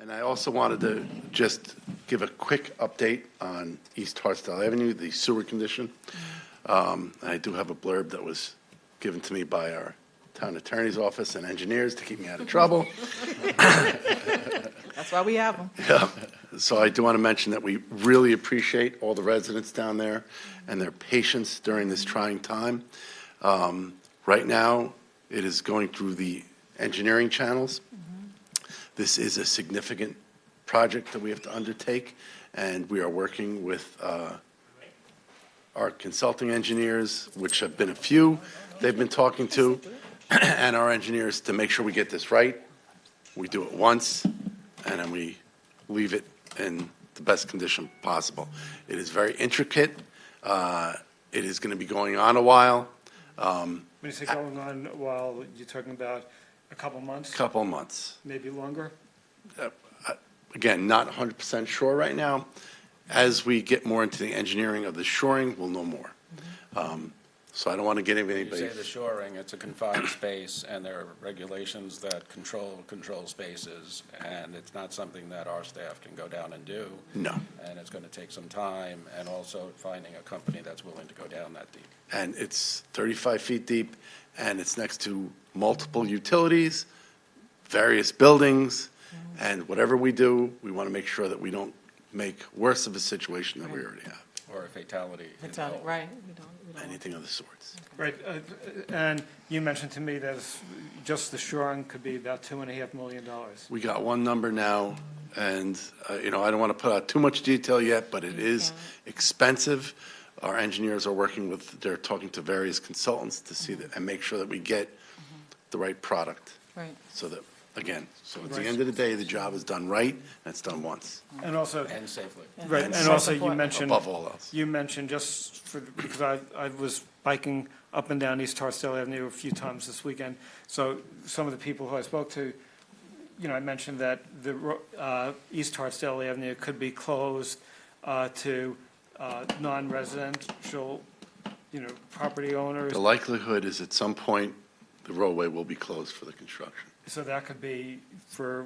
And I also wanted to just give a quick update on East Hartsdale Avenue, the sewer condition. I do have a blurb that was given to me by our town attorney's office and engineers to keep me out of trouble. That's why we have them. Yeah. So I do want to mention that we really appreciate all the residents down there and their patience during this trying time. Right now, it is going through the engineering channels. This is a significant project that we have to undertake, and we are working with our consulting engineers, which have been a few they've been talking to, and our engineers to make sure we get this right. We do it once, and then we leave it in the best condition possible. It is very intricate. It is going to be going on a while. When you say going on while, you're talking about a couple months? Couple of months. Maybe longer? Again, not 100% sure right now. As we get more into the engineering of the shoring, we'll know more. So I don't want to get You anybody. say the shoring, it's a confined space, and there are regulations that control spaces, and it's not something that our staff can go down and do. No. And it's going to take some time, and also finding a company that's willing to go down that deep. And it's 35 feet deep, and it's next to multiple utilities, various buildings, and whatever we do, we want to make sure that we don't make worse of a situation than we already have. Or a fatality. Fatality, involved. right. We don't. Anything of the sorts. Right, and you mentioned to me that just the shoring could be about $2.5 million. We got one number now, and, I don't want to put out too much detail yet, but it is expensive. Our engineers are they're talking to various consultants to see that, and make sure that we get the right product. Right. So that, again, at the end of the day, the job is done right, and it's done once, And also, And safely. right, And and also you support. mentioned, above all else. because I was biking up and down East Hartsdale Avenue a few times this weekend, so some of the people who I spoke to, I mentioned that the East Hartsdale Avenue could be closed to non-residential, property owners. The likelihood is at some point, the roadway will be closed for the construction. So that could be for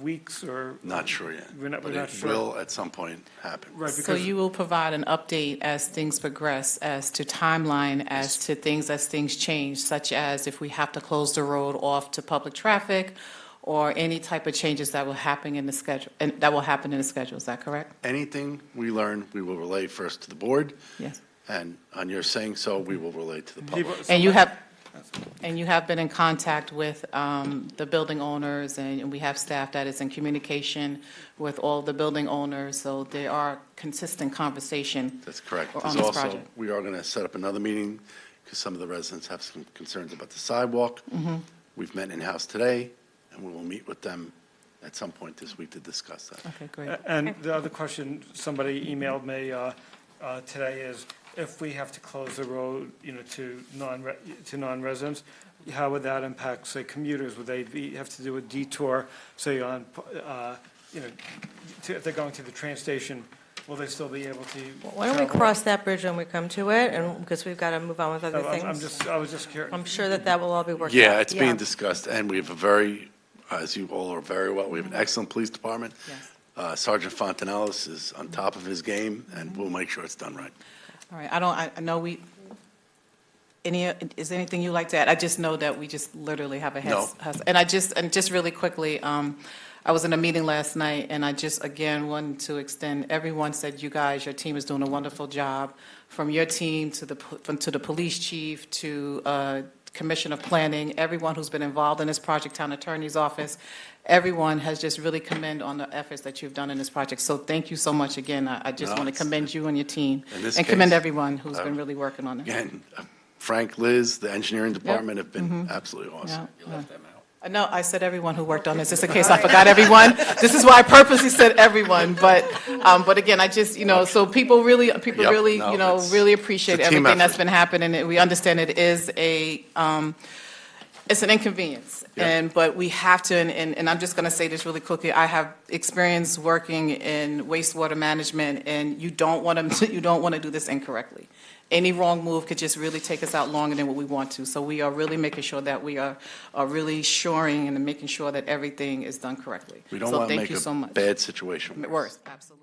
weeks or? Not sure yet, We're but not it sure. will at some point happen. Right, So because, you will provide an update as things progress, as to timeline, as to things, as things change, such as if we have to close the road off to public traffic, or any type of changes that will happen in the schedule, and that will happen in the schedule, is that correct? Anything we learn, we will relay first to the board, Yes. and on your saying so, we will relay to the public. And you have been in contact with the building owners, and we have staff that is in communication with all the building owners, so there are consistent conversation. That's correct. on There's this also, project. we are going to set up another meeting, because some of the residents have some concerns about the sidewalk. We've met in-house today, and we will meet with them at some point this week to discuss that. Okay, great. and the other question somebody emailed me today is, if we have to close the road, to non-residents, how would that impact, say, commuters? Would they have to do a detour, say, on, if they're going to the train station, will they still be able to? Why don't we travel? cross that bridge when we come to it, and, because we've got to move on with other I was just curious. I'm sure that will all be worked out. Yeah, it's being discussed, and we have as you all are very well, we have an excellent police department. Yes. Sergeant Fontanellis is on top of his game, and we'll make sure it's done right. All right, I know is there anything you'd like to add? I just know that we just literally have a No. and just really quickly, I was in a meeting last night, and I just, again, wanted to extend, everyone said, you guys, your team is doing a wonderful job, from your team to the police chief, to Commissioner of Planning, everyone who's been involved in this project, town attorney's office, everyone has just really commend on the efforts that you've done in this project. So thank you so much again. I just No, want to it's- commend you and your team, In this and commend case, everyone who's been really working on it. Again, Frank, Liz, the engineering department have been absolutely awesome. Yeah, You left them out. No, I said everyone who worked on this, just in case I forgot everyone. This is why I purposely said everyone, but again, I just, so people really, no, it's- really appreciate it's a team everything that's effort. been happening, and we understand it is it's an inconvenience, Yep. but we have to, and I'm just going to say this really quickly, I have experience working in wastewater management, and you don't want to do this incorrectly. any wrong move could just really take us out longer than what we want to. So we are really making sure that we are really shoring and making sure that everything is done correctly. We don't So want to thank make you so a much. bad situation worse. Worse, absolutely.